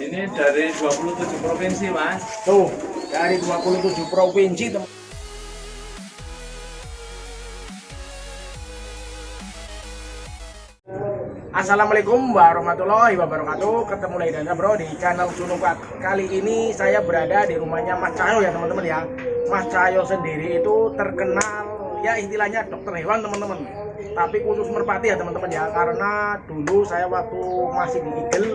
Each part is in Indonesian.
Ini dari 27 provinsi, Mas. Tuh, dari 27 provinsi, teman. Assalamualaikum warahmatullahi wabarakatuh. Ketemu lagi dengan bro di channel Sunukat. Kali ini saya berada di rumahnya Mas Cahyo ya teman-teman ya. Mas Cahyo sendiri itu terkenal ya istilahnya dokter hewan teman-teman. Tapi khusus merpati ya teman-teman ya. Karena dulu saya waktu masih di Eagle,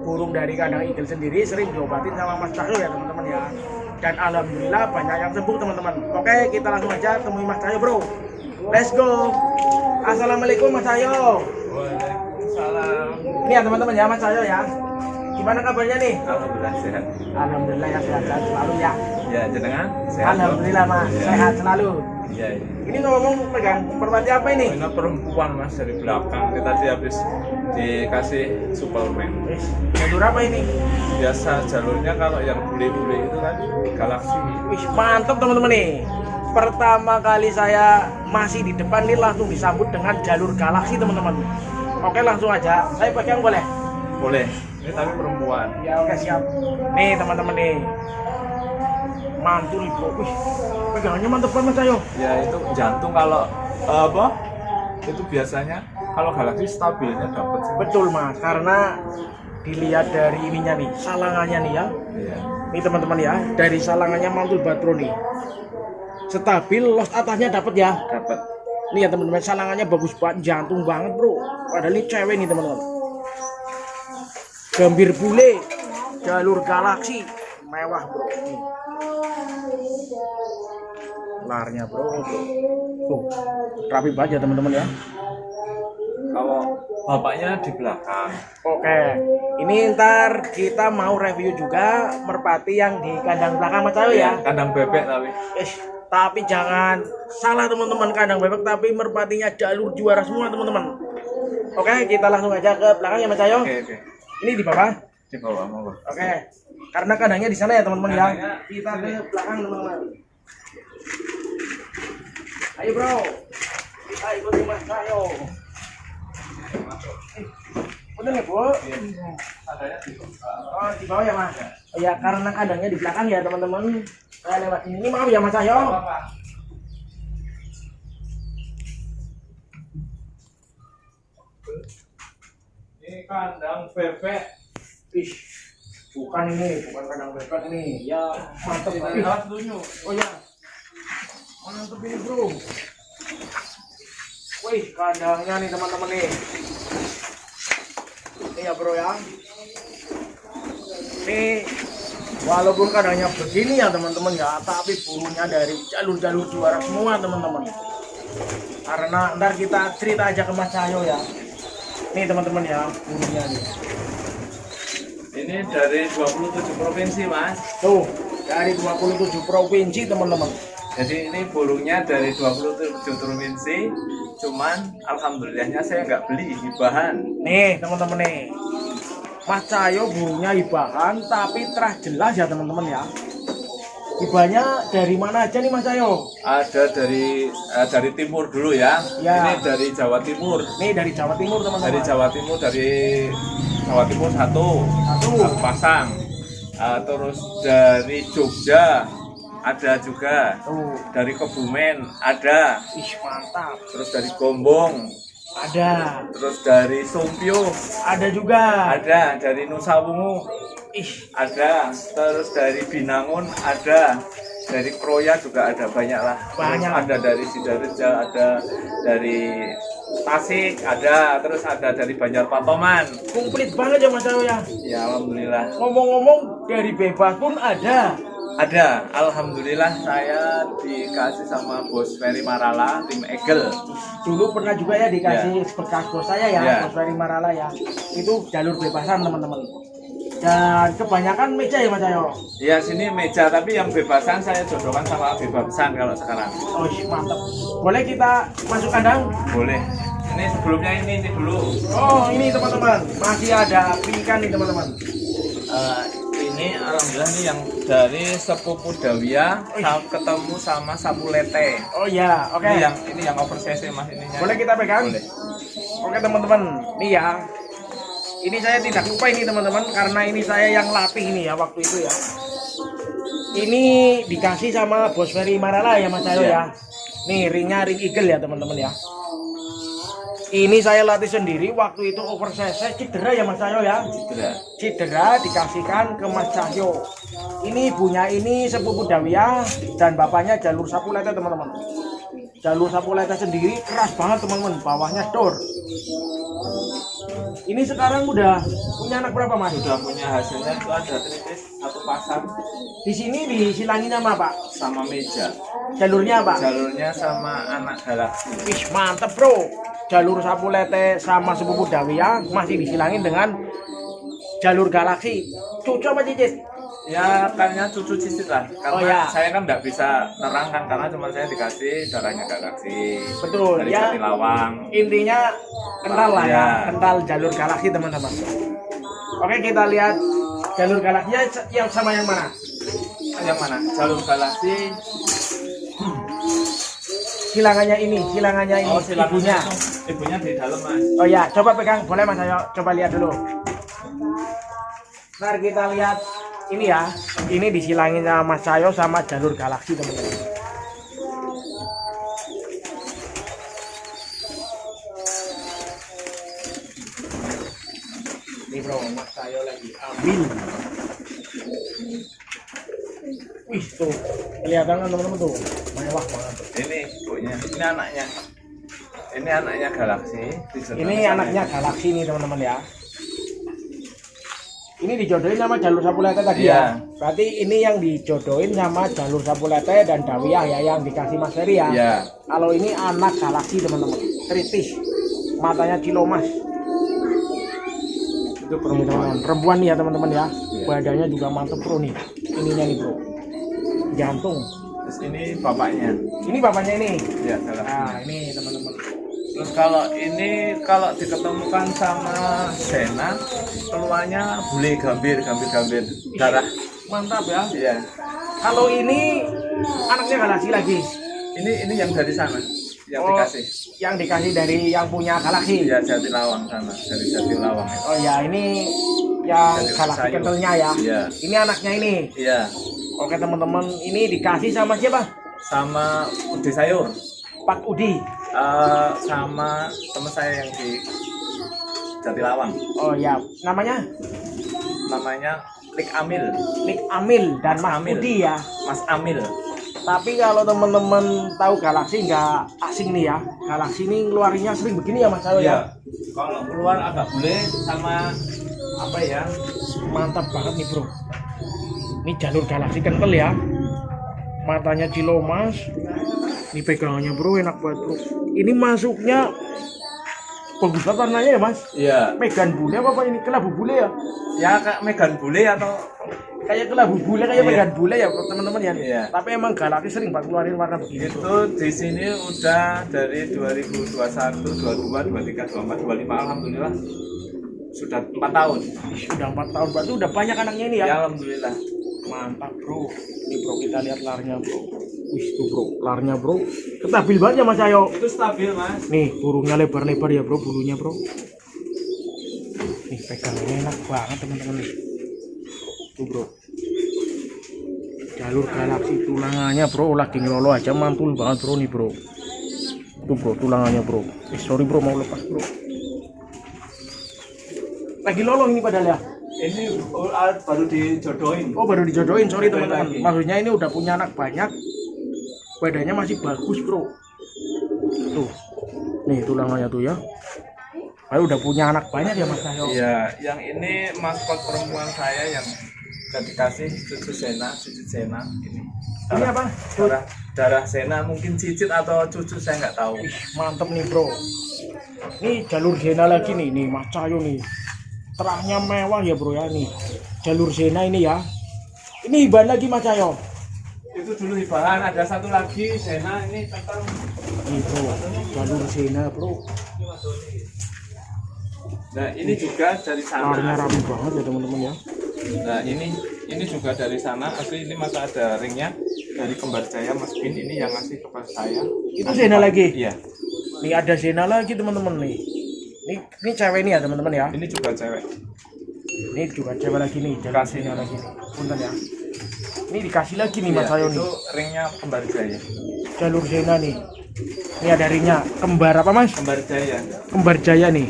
burung dari kandang Eagle sendiri sering diobatin sama Mas Cahyo ya teman-teman ya. Dan alhamdulillah banyak yang sembuh teman-teman. Oke, kita langsung aja temui Mas Cahyo bro. Let's go. Assalamualaikum Mas Cahyo. Waalaikumsalam. Ini ya teman-teman ya Mas Cahyo ya. Gimana kabarnya nih? Alhamdulillah sehat. Alhamdulillah ya sehat selalu ya. Ya, jenengan sehat. Alhamdulillah Mas, Ya. sehat selalu. Iya. Ini ngomong pegang merpati apa ini? Ini perempuan, Mas, dari belakang. Kita tadi habis dikasih suplemen. Wis, jalur apa ini? Biasa jalurnya kalau yang bule-bule itu kan galaksi. Wis, mantap teman-teman nih. Pertama kali saya masih di depan nih langsung disambut dengan jalur galaksi teman-teman. Oke langsung aja, saya pegang boleh? Boleh. Ini tapi perempuan. Ya oke siap. Nih teman-teman nih. Mantul nih bro. Wih, pegangannya mantep banget Mas Cahyo. Ya, itu jantung kalau apa? Itu biasanya kalau galaksi stabilnya dapat sih. Betul Mas, karena dilihat dari ininya nih, salangannya nih ya. Iya. Nih teman-teman ya, dari salangannya mantul banget bro nih. Stabil, los atasnya dapat ya. Dapat. Nih ya teman-teman, salangannya bagus banget, jantung banget bro. Padahal ini cewek nih teman-teman. Gambir bule, jalur galaksi, mewah bro. Nih. Larnya bro. Tuh, rapi banget ya teman-teman ya. Kalau bapaknya di belakang. Oke, ini ntar kita mau review juga merpati yang di kandang belakang Mas Cahyo ya. Kandang bebek tapi. Tapi jangan salah teman-teman, kandang bebek tapi merpatinya jalur juara semua teman-teman. Oke, kita langsung aja ke belakang ya Mas Cahyo. Oke. Ini di bawah. Di bawah monggo. Oke, karena kandangnya di sana ya teman-teman ya. Kandangnya Kita ke belakang teman-teman. Ayo bro, kita ikuti Mas Cahyo. Udah nih bu. Adanya di bawah. Oh di bawah ya Mas. Oh, ya karena kandangnya di belakang ya teman-teman. Saya lewat sini. Ini maaf ya Mas Cahyo. Ini kandang bebek. Ih, bukan ini, bukan kandang bebek ini. Ya mantep Ini Ih, alas dulu. oh ya, mantep ini bro. Wih, kandangnya nih teman-teman nih. Ini ya bro ya. Ini walaupun kandangnya begini ya teman-teman ya, tapi burungnya dari jalur-jalur juara semua teman-teman. Karena ntar kita cerita aja ke Mas Cahyo ya. Nih teman-teman ya, burungnya nih. Ini dari 27 provinsi, Mas. Tuh, dari 27 provinsi teman-teman. Jadi ini burungnya dari 27 provinsi. Cuman alhamdulillahnya saya nggak beli hibahan. Nih teman-teman nih, Mas Cahyo burungnya hibahan tapi terah jelas ya teman-teman ya. Hibahnya dari mana aja nih Mas Cahyo? Ada dari timur dulu ya. Ya. Ini dari Jawa Timur. Nih dari Jawa Timur teman-teman. Dari Jawa Timur satu pasang. Terus dari Jogja ada juga. Tuh, Dari Kebumen ada. ih mantap. Terus dari Gombong Ada, terus dari Sumpio ada juga. ada, dari Nusa Wungu Ih, ada, terus dari Binangun ada, dari Kroya juga ada, banyak lah. Banyak. Terus ada dari Sidoarjo, ada dari Tasik ada, terus ada dari Banjarpatoman. komplit banget ya Mas Cahyo ya. Ya alhamdulillah Ngomong-ngomong dari bebas pun ada. ada. Alhamdulillah saya dikasih sama Bos Ferry Marala tim Eagle. Dulu pernah juga ya dikasih bekas bos saya ya, Ya. Mas Ferry Marala ya. Itu jalur bebasan teman-teman. Dan kebanyakan meja ya Mas Cahyo. Ya sini meja, tapi yang bebasan saya jodohkan sama bebasan kalau sekarang. Oh mantap. Boleh kita masuk kandang? Boleh. Ini sebelumnya ini dulu. Oh ini teman-teman, masih ada ikan nih teman-teman. Ini alhamdulillah nih yang dari sepupu Dawia ketemu sama sapu lete. Oh iya, oke. Ini yang oversize mas ininya. Boleh kita pegang? Boleh. Oke teman-teman, nih ya. Ini saya tidak lupa ini teman-teman, karena ini saya yang latih ini ya waktu itu ya. Ini dikasih sama Bos Ferry Marala ya Mas Cahyo ya. Nih ringnya ring eagle ya teman-teman ya. Ini saya latih sendiri waktu itu over cc cedera ya Mas Cahyo ya. Cedera dikasihkan ke Mas Cahyo. Ini ibunya ini sepupu Dawiyah dan bapaknya jalur Sapuleta teman-teman. Jalur Sapuleta sendiri keras banget teman-teman, bawahnya dor. Ini sekarang udah punya anak berapa Mas? Sudah punya hasilnya itu ada tritis satu pasang. Di sini disilangin sama Pak? Sama meja. Jalurnya apa? Jalurnya sama anak galaksi. Wih mantep bro. Jalur Sapulete sama sepupu Dawiyah masih disilangin dengan jalur galaksi. Cucu apa cicit? Ya kayaknya cucu cicit lah. Karena ya. saya kan nggak bisa nerangkan karena cuma saya dikasih darahnya galaksi. Betul dari ya. Jatilawang. Intinya kental lah ya. Ya. Kental jalur galaksi teman-teman. Oke kita lihat jalur galaksinya yang sama yang mana? Yang mana? Jalur galaksi. Silangannya ini Oh, ibunya. Ibunya di dalam Mas. Oh ya, coba pegang, boleh Mas, ayo coba lihat dulu. Ntar kita lihat ini ya, ini disilangin sama Mas Cahyo sama jalur galaksi teman-teman. Ini bro, Mas Cahyo lagi ambil. Wih tuh, kelihatan kan teman-teman tuh, mewah banget. Ini ibunya, ini anaknya. Ini anaknya galaksi. Ini anaknya galaksi nih teman-teman ya. Ini dijodohin sama jalur Sapulete tadi ya. Berarti ini yang dijodohin sama jalur Sapulete dan Dawiyah ya yang dikasih Mas Ferry ya. Iya. Kalau ini anak galaksi teman-teman, tritis, matanya cilomas. Itu perempuan, perempuan nih ya teman-teman ya. Badannya juga mantep bro nih. Ininya nih bro, jantung. Terus ini bapaknya. Ini bapaknya ini. Ya, galaksi. Nah ini teman-teman. Terus kalau ini kalau diketemukan sama Sena, keluarnya bule gambir darah. Mantap ya. Iya. Kalau ini anaknya galaksi lagi. Ini yang dari sana, yang Oh, dikasih. Yang dikasih dari yang punya galaksi. Iya, Jatilawang sana, dari Jatilawang. Oh ya, ini yang Jadi galaksi sayur. kentalnya ya. Iya. Ini anaknya ini. Iya. Oke teman-teman, ini dikasih sama siapa? Sama Udi Sayur. Pak Udi. Sama teman saya yang di Jatilawang. Oh ya, namanya Namanya Lik Amil. Lik Amil dan Mas Amil. Udi ya. Mas Amil. Tapi kalau teman-teman tahu galaksi nggak asing nih ya. Galaksi ini ngeluarinnya sering begini ya Mas Cahyo ya. Iya. Kalau keluar agak bule sama apa ya? Mantap banget nih bro. Ini jalur galaksi kental ya. Matanya cilomas. Ini pegangannya bro enak banget bro. Ini masuknya bagus banget warnanya ya Mas. Iya. Megan bule apa ini kelabu bule ya? Ya kayak Megan bule atau Kayak kelabu bule kayak Iya. Megan bule ya teman-teman ya. Iya. Tapi emang galaksi sering banget keluarin warna begini itu bro. di sini udah dari 2021, 22, 23, 24, 25 alhamdulillah sudah 4 tahun. Sudah 4 tahun berarti udah banyak anaknya ini ya. Ya alhamdulillah. Mantap bro. Ini bro kita lihat larnya bro. Wih tuh bro, larnya bro. Kestabil banget ya Mas Cahyo. Itu stabil Mas. Nih burungnya lebar-lebar ya bro, bulunya bro. Nih pegangnya enak banget teman-teman nih. Tuh bro. Jalur galaksi tulangannya bro lagi ngelolo aja mantul banget bro nih bro. Tuh bro tulangannya bro. Sorry bro mau lepas bro. Lagi lolo ini padahal ya. Ini baru dijodohin. Oh baru dijodohin, sorry Jodohin teman-teman. lagi. Maksudnya ini udah punya anak banyak. Badannya masih bagus bro. Tuh. Nih tulangannya tuh ya. Baru udah punya anak banyak ya Mas Cahyo. Iya, yang ini maskot perempuan saya yang udah dikasih cucu Sena, cicit Sena ini. Ini apa? Darah Sena mungkin cicit atau cucu saya nggak tahu. Mantep nih bro. Ini jalur Zena lagi nih Mas Cahyo nih. Terahnya mewah ya bro ya nih. Jalur Zena ini ya. Ini ban lagi Mas Cahyo. Itu dulu hibahan, ada satu lagi Sena ini tetap. Nih bro, jalur Zena bro. Nah ini juga dari Larnya sana. rapi banget ya teman-teman ya. Nah ini juga dari sana. Asli ini masih ada ringnya dari kembar Jaya Mas Bin ini yang ngasih kepada saya. Itu Zena lagi. Iya. Nih ada Zena lagi teman-teman nih. Ini cewek nih ya teman-teman ya. Ini juga cewek. Ini juga cewek lagi nih, Dikasihnya lagi nih. Punten ya. Ini dikasih lagi nih Mas Iya, Sayo itu nih. ringnya kembar jaya. Jalur Zena nih. Ini ada ringnya. Kembar apa Mas? Kembar jaya. Kembar Jaya nih.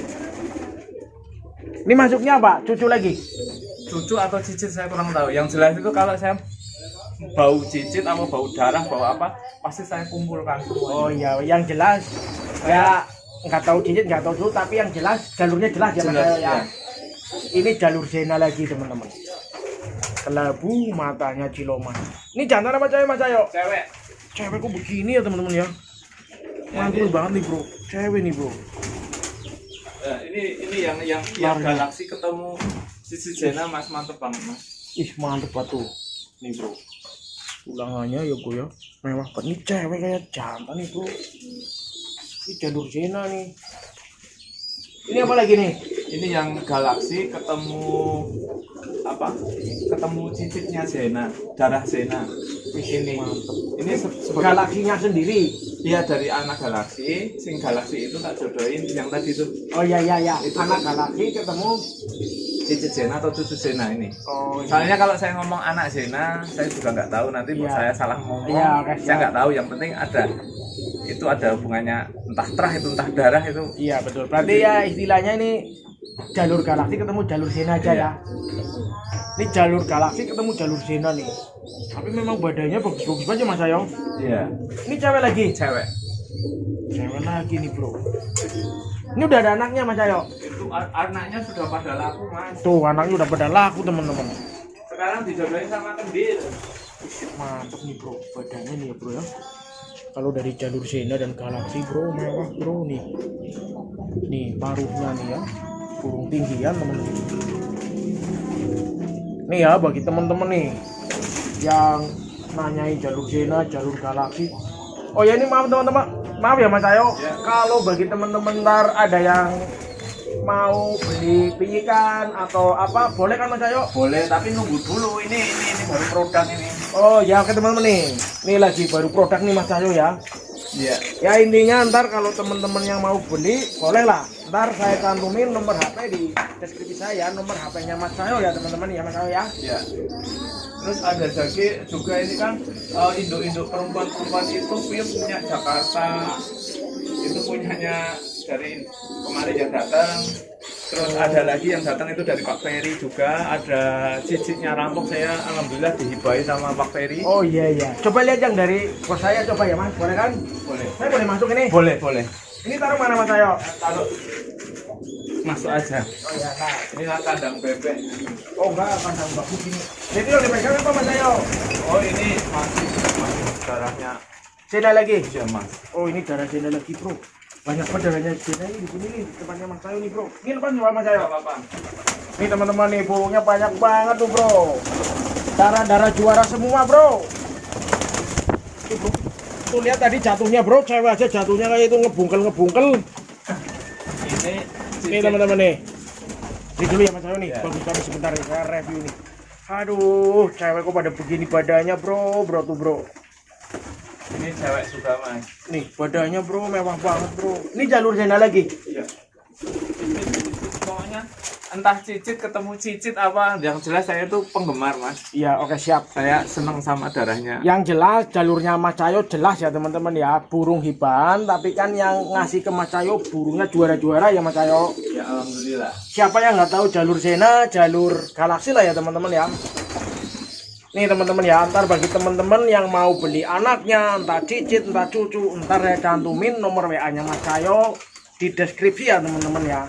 Ini masuknya apa? Cucu lagi. Cucu atau cicit saya kurang tahu. Yang jelas itu kalau saya bau cicit atau bau darah, bau apa, pasti saya kumpulkan semua. Oh iya, yang jelas saya nggak tahu cicit, nggak tahu cucu, tapi yang jelas jalurnya jelas ya Mas Jelas, Sayo ya. ya. Ini jalur Zena lagi teman-teman. Kelabu matanya Ciloma. Ini jantan apa cewek Mas Sayo? Cewek. Cewek kok begini ya teman-teman ya. Mantul banget nih bro. Cewek nih bro. Ini yang galaksi ketemu Cici Zena, Mas, mantep banget Mas. Ih mantep banget tuh. Nih bro. Ulangannya ya bro ya. Mewah banget. Ini cewek kayak jantan nih bro. Ini jalur Zena nih. Ini apa lagi nih? Ini yang galaksi ketemu apa? Ketemu cicitnya Zena, darah Zena. Ini Mantep. ini sebagai Galaksinya sendiri. dia dari anak galaksi, sing galaksi itu tak jodohin yang tadi itu Oh iya iya iya. Itu. Anak galaksi ketemu. cicit Zena atau cucu Zena ini. Oh iya. Soalnya kalau saya ngomong anak Zena, saya juga nggak tahu nanti Iya. saya salah ngomong. Iya, oke, saya siap. nggak tahu. Yang penting ada hubungannya entah terah itu entah darah itu. Iya betul. Berarti ya istilahnya ini jalur galaksi ketemu jalur Zena aja Iya. ya. Ini jalur galaksi ketemu jalur Zena nih. Tapi memang badannya bagus-bagus aja Mas Sayo. Iya. Ini cewek lagi. Cewek. Cewek lagi nih bro. Ini udah ada anaknya Mas Sayo. Itu anaknya sudah pada laku Mas. Tuh anaknya udah pada laku teman-teman. Sekarang dijodohin sama kendil. Mantap nih bro. Badannya nih ya bro ya. Kalau dari jalur Zena dan galaksi bro mewah bro nih. Nih paruhnya nih ya. Burung tinggian teman-teman. Nih ya bagi teman-teman nih yang nanyain jalur Zena, jalur galaksi. Oh ya ini maaf teman-teman, maaf ya Mas Sayo. Ya. Kalau bagi teman-teman ntar ada yang mau beli pijikan atau apa, boleh kan Mas Sayo? Boleh, tapi nunggu dulu. Ini baru produk ini. Oh ya oke teman-teman nih, ini lagi baru produk nih Mas Sayo ya. Iya. Ya intinya ntar kalau teman-teman yang mau beli boleh lah. Ntar saya cantumin nomor HP di deskripsi saya, nomor HP-nya Mas Sayo ya teman-teman ya Mas Sayo ya. Iya. Terus ada juga ini kan induk-induk perempuan itu punya Jakarta. Itu punyanya dari kemarin yang datang. Terus ada lagi yang datang itu dari Pak Ferry juga. Ada cicitnya rampok, saya alhamdulillah dihibahi sama Pak Ferry. Oh iya iya. Coba lihat yang dari bos saya coba ya Mas, boleh kan? Boleh. Saya boleh masuk ini? Boleh. Ini taruh mana Mas Sayo? Taruh masuk aja. Oh iya nah. Inilah kandang bebek. Oh enggak, kandang bagus ini. Itu yang dipegang apa Mas Sayo? Oh ini masih darahnya Zena lagi. ya Mas. Oh ini darah Zena lagi bro. Banyak banget darahnya Zena ini di sini nih, di tempatnya Mas Sayo nih bro. Ini lepas nih Mas Sayo. Apa-apa. Ini teman-teman nih burungnya banyak banget tuh bro. Darah-darah juara semua bro. Tuh, bro. Tuh lihat tadi jatuhnya bro, cewek aja jatuhnya kayak itu ngebungkel. Ini teman-teman nih. Ini dulu ya Mas Sayo nih. Ya. Bagus banget sebentar nih saya review nih. Aduh, cewek kok pada begini badannya bro tuh bro. Ini cewek juga Mas. Nih badannya bro mewah banget bro. Ini jalur Zena lagi. Iya. Pokoknya entah cicit ketemu cicit apa, yang jelas saya itu penggemar Mas. Iya oke siap. Saya seneng sama darahnya. Yang jelas jalurnya Mas Sayo jelas ya teman-teman ya. Burung hiban tapi kan yang ngasih ke Mas Sayo burungnya juara-juara ya Mas Sayo. Ya alhamdulillah. Siapa yang nggak tahu jalur Zena, jalur galaksi lah ya teman-teman ya. Nih teman-teman ya, ntar bagi teman-teman yang mau beli anaknya, entah cicit, entah cucu, ntar saya cantumin nomor WA-nya Mas Sayo di deskripsi ya teman-teman ya.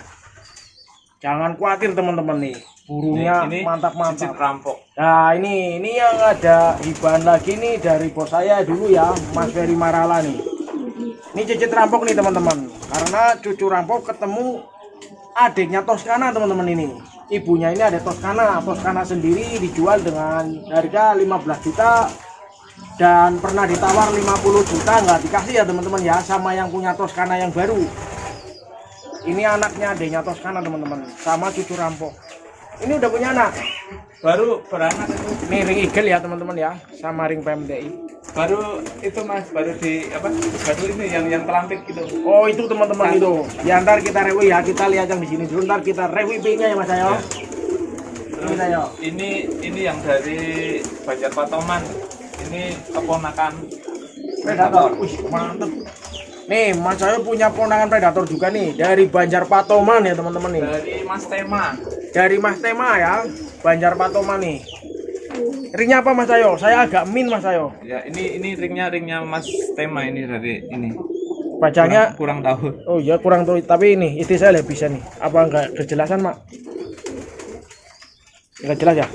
Jangan khawatir teman-teman nih, burungnya Ini mantap-mantap. cicit rampok. Nah ini yang ada hibahan lagi nih dari bos saya dulu ya, Mas Ferry Marala nih. Ini cicit rampok nih teman-teman, karena cucu rampok ketemu adiknya Toscana teman-teman ini. Ibunya ini ada Toscana sendiri dijual dengan harga 15 juta dan pernah ditawar 50 juta nggak dikasih ya teman-teman ya sama yang punya Toscana yang baru. Ini anaknya adiknya Toscana teman-teman, sama cucu rampok. Ini udah punya anak. Baru beranak itu. Ini ring eagle ya teman-teman ya, sama ring PMDI. Baru itu mas, baru di apa? Baru ini yang terlampik gitu. Oh itu teman-teman itu. Ya ntar kita review ya, kita lihat yang di sini dulu. Ntar kita review IP-nya ya Mas Ayo. Ya. Terus ini yang dari Banjar Patoman. Ini keponakan Predator. Wih, mantep. Nih, Mas Ayo punya ponakan predator juga nih dari Banjar Patoman ya teman-teman nih. dari Mas Tema. Dari Mas Tema ya, Banjar Patoman nih. Ringnya apa Mas Ayo? Saya agak min Mas Ayo. Ya ini ringnya Mas Tema ini dari ini. Bacanya Kurang tahu. oh ya kurang tahu, tapi ini itu saya lihat bisa nih. Apa enggak kejelasan Mak? Enggak jelas ya?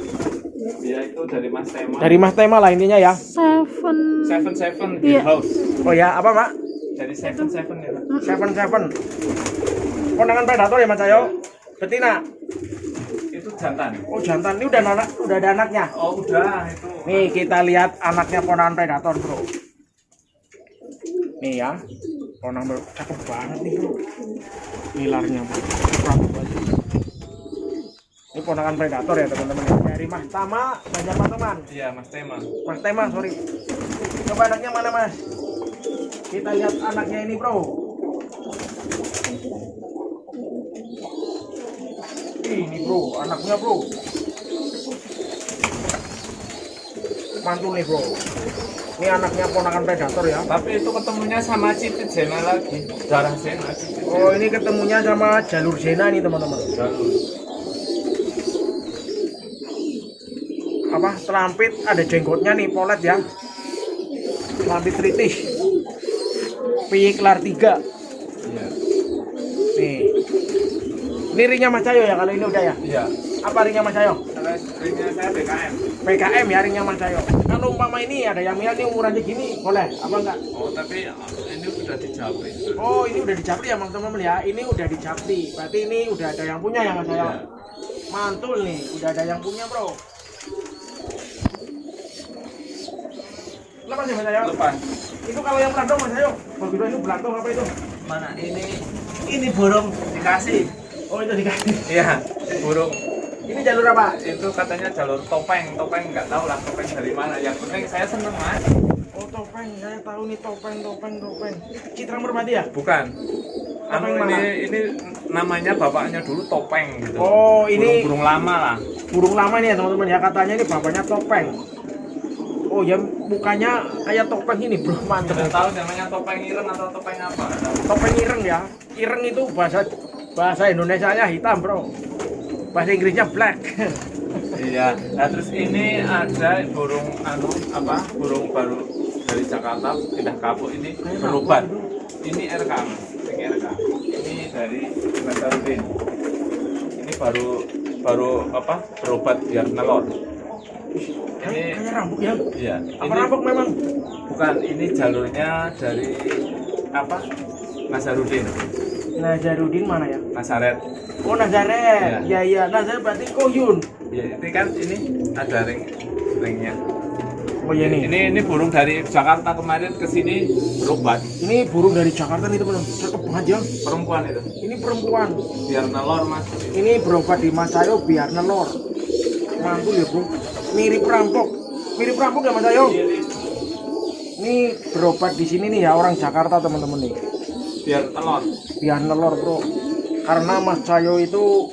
Ya itu dari Mas Tema. Dari Mas Tema lah intinya ya. Seven Iya. House. Oh ya, apa Mak? Dari Seven ya. Seven. Ponakan predator ya Mas Ayo. Betina. Itu jantan. Oh jantan, ini udah ada anaknya. Oh udah itu. Nih kita lihat anaknya ponakan predator bro. Nih ya, ponakan cakep banget nih bro. Nilarnya bro. Cakep banget. Ini ponakan predator ya teman-teman. Dari Mas Tama, Banjar Patoman. Iya Mas Tema. Mas Tema, sorry. Coba anaknya mana Mas? Kita lihat anaknya ini bro. Ini bro, anaknya bro. Mantul nih bro. Ini anaknya ponakan predator ya. Tapi itu ketemunya sama Cipit Zena lagi. Darah Zena. Cipit Zena. Oh ini ketemunya sama jalur Zena nih teman-teman. Jalur. Apa telampit ada jenggotnya nih polet ya. Telampit British. Piklar 3. Iya. Nih. Ini ringnya Mas Ayo ya kalau ini udah ya. Iya. Apa ringnya Mas Ayo? Ringnya saya BKM. PKM ya ringnya Mas Ayo. Kalau umpama ini ada yang lihat nih umurannya gini, boleh apa enggak? Oh tapi ini udah dijapri. Oh ini udah dicapri ya teman-teman ya. Ini udah dicapri. Berarti ini udah ada yang punya ya Mas Ayo. Iya. Mantul nih, udah ada yang punya bro. Lepas ya Mas Ayo. Lepas. Itu kalau yang belantong Mas Ayo. Begitu itu belantong apa itu? Mana ini burung dikasih. Oh itu dikasih. Iya, burung. Ini jalur apa? Itu katanya jalur topeng nggak tahu lah topeng dari mana. Yang penting saya seneng mas. Oh topeng, saya tahu nih topeng. Citra Merpati ya? Bukan. Topeng mana? Ini namanya bapaknya dulu topeng gitu. Oh ini burung lama lah. burung lama nih ya teman-teman ya, katanya ini bapaknya topeng. Oh ya mukanya kayak topeng ini bro, mantep. Tidak tahu namanya topeng ireng atau topeng apa. Nggak tahu. Topeng ireng ya. Ireng itu bahasa Indonesianya hitam bro. Bahasa Inggrisnya black. Iya. Nah terus ini ada burung burung baru dari Jakarta pindah kapuk ini berobat. Ini RK mas. Ini RK. Ini dari Nasarudin. Ini baru berobat biar nelor. Ini Kayak rambut ya. iya. Apa Ini rambut memang? bukan, ini jalurnya dari Nasarudin. Nazarudin mana ya? Nasaret. Oh Nazaret. Iya. Nazaret berarti Koyun. Ya, ini kan ini ada ringnya. Oh iya nih. Ini burung dari Jakarta kemarin ke sini berobat. Ini burung dari Jakarta nih teman-teman. Cakep banget ya. Perempuan itu. Ini perempuan. Biar nelor mas. Ini berobat di Mas Ayo biar nelor. Mantul ya bro. Mirip perampok ya Mas Ayo. Ini berobat di sini nih ya, orang Jakarta teman-teman nih. Biar telur. Biar nelor bro. Karena Mas Ayo itu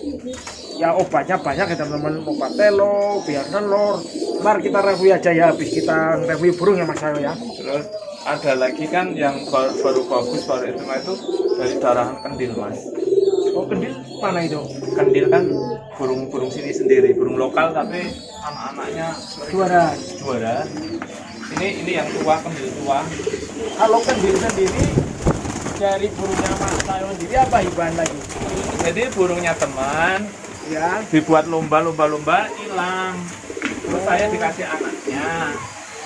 ya obatnya banyak ya teman-teman. Obat telo, biar nelor. Ntar kita review aja ya, habis kita review burung ya Mas Ayo ya. Terus ada lagi kan yang baru bagus itu dari darahan kendil mas. Oh kendil mana itu? Kendil kan burung sini sendiri, burung lokal tapi anak-anaknya Juara. Ini yang tua, kendil tua. Kalau kendil sendiri dari burungnya Mas Ayo sendiri apa hibahan lagi? Jadi burungnya teman Ya. dibuat lomba hilang. Terus saya dikasih anaknya.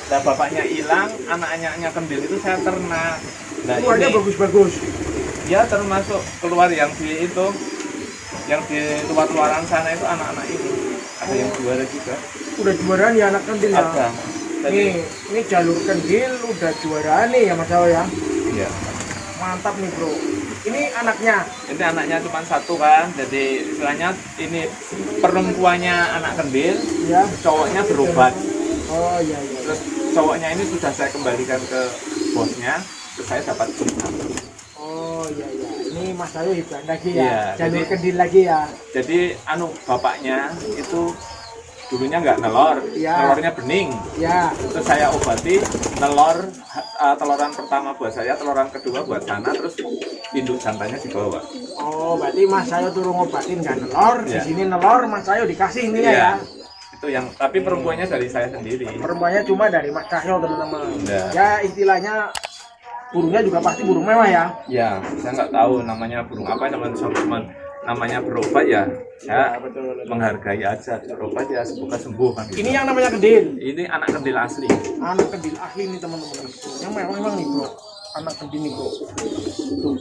Nah bapaknya hilang, anak-anaknya kendil itu saya ternak. Nah Keluarnya ini bagus-bagus. ya termasuk keluar yang di luar-luaran sana itu anak-anak ini. Ada yang juara juga. Udah juaraan ya anak kendil ya. Ada. Ini jalur kendil udah juaraan nih ya Mas Ayo ya. Iya. Mantap nih bro. Ini anaknya. Ini anaknya cuma satu kan, jadi istilahnya ini perempuannya anak kendil, Ya. cowoknya berobat. Oh iya iya. Terus cowoknya ini sudah saya kembalikan ke bosnya, terus saya dapat cerita. Oh iya iya. Ini Mas Cahyo hebat lagi ya. Iya, Jalur jadi- Kedil lagi ya. Jadi bapaknya itu dulunya nggak nelor, Iya. telurnya bening. Ya. Terus saya obati teloran pertama buat saya, teloran kedua buat sana, terus induk jantannya dibawa. Oh, berarti Mas Cahyo turun ngobatin kan nelor, di Iya. sini nelor, Mas Cahyo dikasih ini ya. Itu yang tapi perempuannya dari saya sendiri. Perempuannya cuma dari Mas Cahyo teman-teman. Iya. Ya istilahnya burungnya juga pasti burung mewah ya. Ya, saya nggak tahu namanya burung apa, cuman namanya berobat ya. Saya betul. menghargai aja, berobat ya semoga sembuh kan. Ini yang namanya kedil. Ini anak kedil asli. Anak kedil asli nih teman-teman. Yang mewah memang nih bro. Anak kedil nih bro. Tuh.